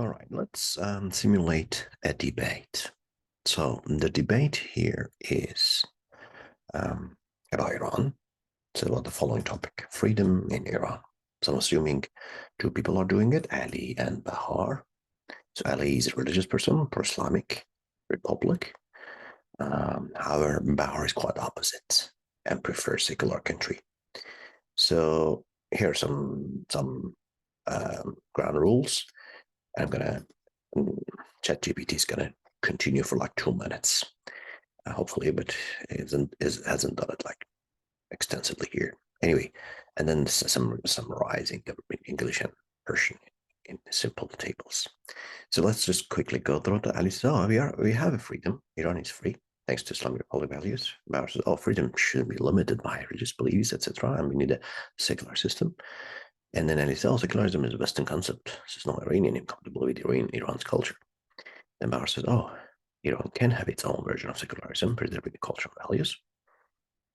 All right, let's simulate a debate. So the debate here is about Iran. It's about the following topic: freedom in Iran. So I'm assuming two people are doing it, Ali and Bahar. So Ali is a religious person, pro-Islamic republic. However, Bahar is quite opposite and prefers secular country. So here are some ground rules. I'm gonna ChatGPT is gonna continue for like 2 minutes, hopefully, but it hasn't done it like extensively here. Anyway, and then some summarizing the English and Persian in simple tables. So let's just quickly go through the Ali says, we have a freedom. Iran is free thanks to Islamic republic values. Bahar says, freedom shouldn't be limited by religious beliefs, etc. And we need a secular system. And then Ali says, secularism is a Western concept. This is not Iranian, incompatible with Iran's culture. Then Bahar says, Iran can have its own version of secularism, preserving the cultural values.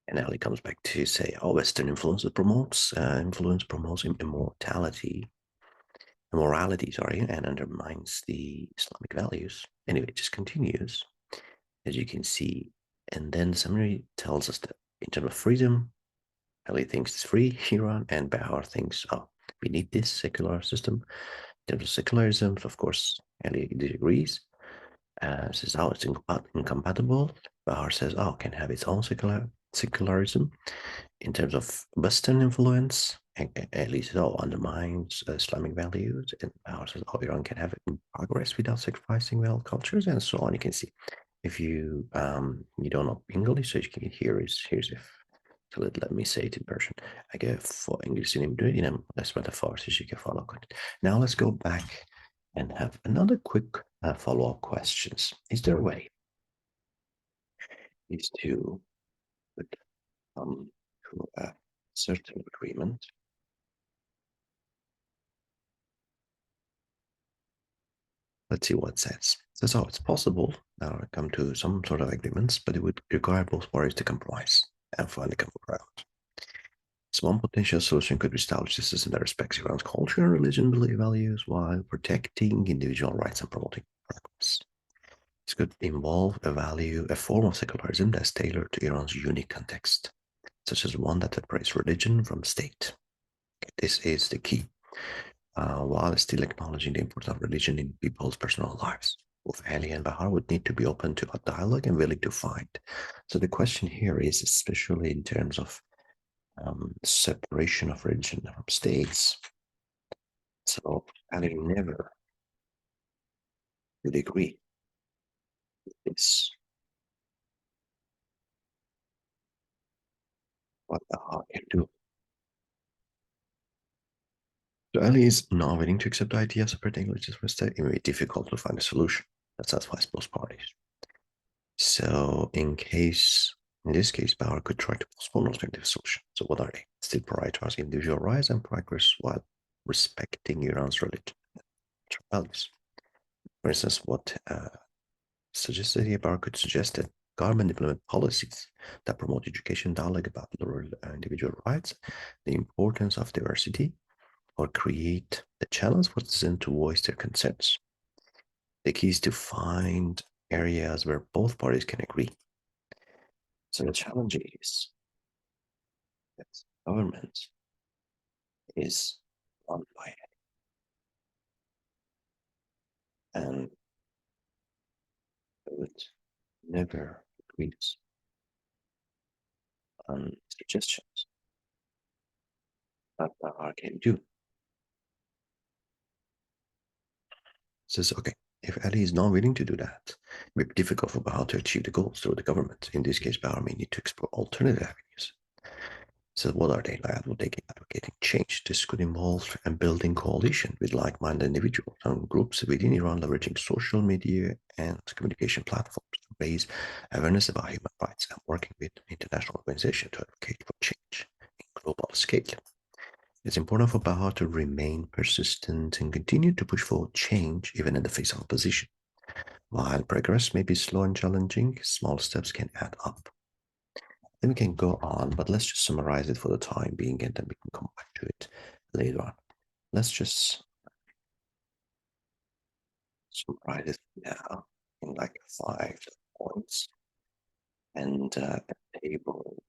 And Ali comes back to say, Western influence promotes immorality, and undermines the Islamic values. Anyway, it just continues, as you can see. And then the summary tells us that in terms of freedom, Ali thinks it's free, Iran, and Bahar thinks, we need this secular system. In terms of secularism, of course, Ali disagrees. Says, it's incompatible. Bahar says, can have its own secularism. In terms of Western influence, Ali says, undermines Islamic values. And Bahar says, Iran can have it in progress without sacrificing well cultures, and so on. You can see, if you don't know English, so you can here's if. So let me say it in Persian. اگه انگلیسی نمیدونی اینم نسبت فارسیشی که فالو کنید. Now let's go back and have another quick follow-up questions. Is there a way is to come to a certain agreement let's see what it says. It says, it's possible now to come to some sort of agreements, but it would require both parties to compromise and find a common ground. So one potential solution could establish a system that respects Iran's culture and religion values while protecting individual rights and promoting progress. This could involve a form of secularism that's tailored to Iran's unique context, such as one that separates religion from state. This is the key, while still acknowledging the importance of religion in people's personal lives. Both Ali and Bahar would need to be open to a dialogue and willing to find. So the question here is, especially in terms of separation of religion from states. So Ali never would agree with this. What Bahar can do. So Ali is not willing to accept the idea of separating religions from state. It may be difficult to find a solution that satisfies both parties. So in this case, Bahar could try to postpone alternative solution. So what are they? Still prioritize individual rights and progress while respecting Iran's religion and values. For instance, what suggested here, Bahar could suggest that government implement policies that promote education, dialogue about individual rights, the importance of diversity, or create the challenge for citizens to voice their concerns. The key is to find areas where both parties can agree. So the challenge is that government is run by it. And it would never agree on suggestions that Bahar can do. Says, if Ali is not willing to do that, it may be difficult for Bahar to achieve the goals through the government. In this case, Bahar may need to explore alternative avenues. So what are they advocating change? This could involve building coalition with like-minded individuals and groups within Iran, leveraging social media and communication platforms to raise awareness about human rights and working with international organizations to advocate for change in global scale. It's important for Bahar to remain persistent and continue to push for change even in the face of opposition. While progress may be slow and challenging, small steps can add up. Then we can go on, but let's just summarize it for the time being, and then we can come back to it later on. Let's just summarize it now in like 5 points and a table.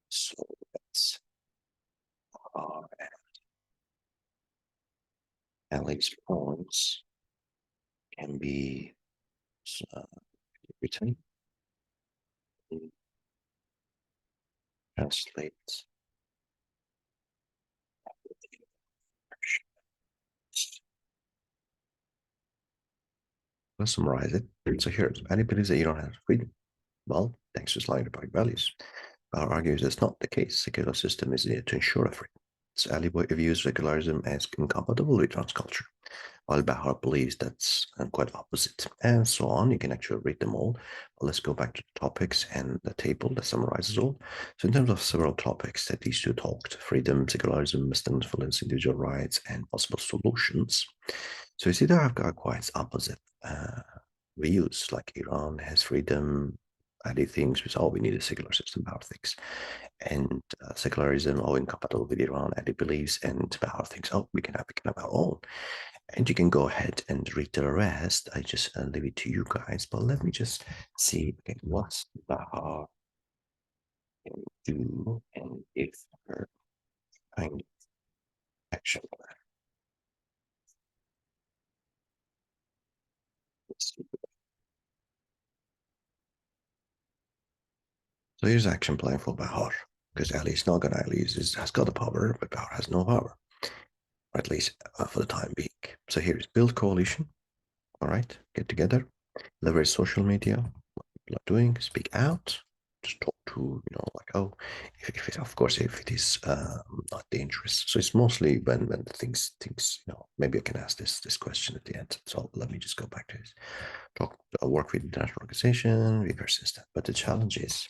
So that's our and these points can be written, translate. Let's summarize it. So here, Ali believes that Iran has freedom. Well, thanks to Islamic Republic values. Bahar argues that's not the case. Secular system is there to ensure a freedom. So Ali views secularism as incompatible with Iran's culture, while Bahar believes that's quite opposite, and so on. You can actually read them all. But let's go back to the topics and the table that summarizes all. So in terms of several topics that these two talked, freedom, secularism, Western influence, individual rights, and possible solutions. So you see there are quite opposite views, like Iran has freedom, Ali thinks we need a secular system, Bahar thinks. And secularism, incompatible with Iran, Ali believes, and Bahar thinks, we can have our own. And you can go ahead and read the rest. I just leave it to you guys, but let me just see, okay, what's Bahar can do, and if her kind of action plan. Let's see. So here's action plan for Bahar, because Ali is not going to, Ali has got the power, but Bahar has no power, or at least for the time being. So here's build coalition, all right, get together, leverage social media, what people are doing, speak out, just talk to, if it, of course, if it is not dangerous. So it's mostly when things, maybe I can ask this question at the end. So let me just go back to this. Work with international organization, be persistent. But the challenge is,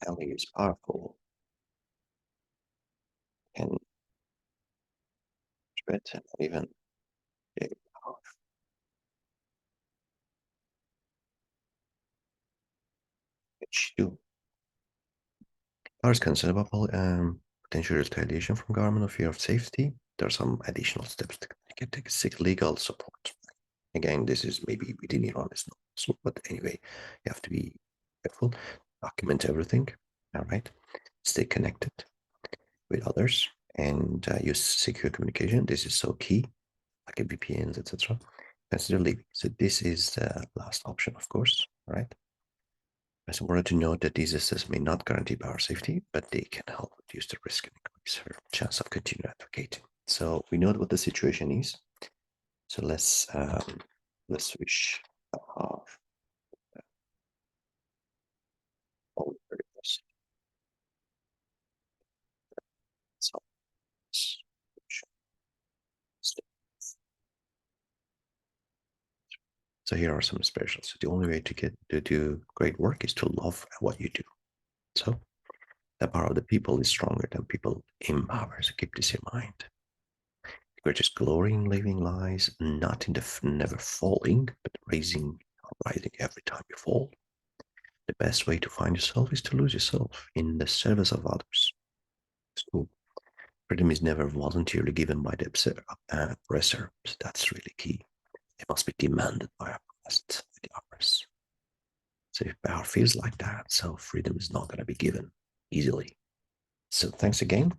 Ali is powerful and better, even power. Which do. Power is concerned about potential retaliation from government or fear of safety. There are some additional steps to take. Seek legal support. Again, this is maybe within Iran, it's not possible, but anyway, you have to be careful. Document everything. All right. Stay connected with others and use secure communication. This is so key, like a VPNs, etc. Consider leaving. So this is the last option, of course. All right. It's important to note that these assets may not guarantee power safety, but they can help reduce the risk and increase her chance of continuing advocating. So we know what the situation is. So let's switch off all the variables. So here are some specials. So the only way to get to do great work is to love what you do. So the power of the people is stronger than people in power. So keep this in mind. The greatest glory in living lies not in the never falling, but rising every time you fall. The best way to find yourself is to lose yourself in the service of others. So freedom is never voluntarily given by the oppressor. So that's really key. It must be demanded by the others. So if power feels like that, so freedom is not going to be given easily. So thanks again.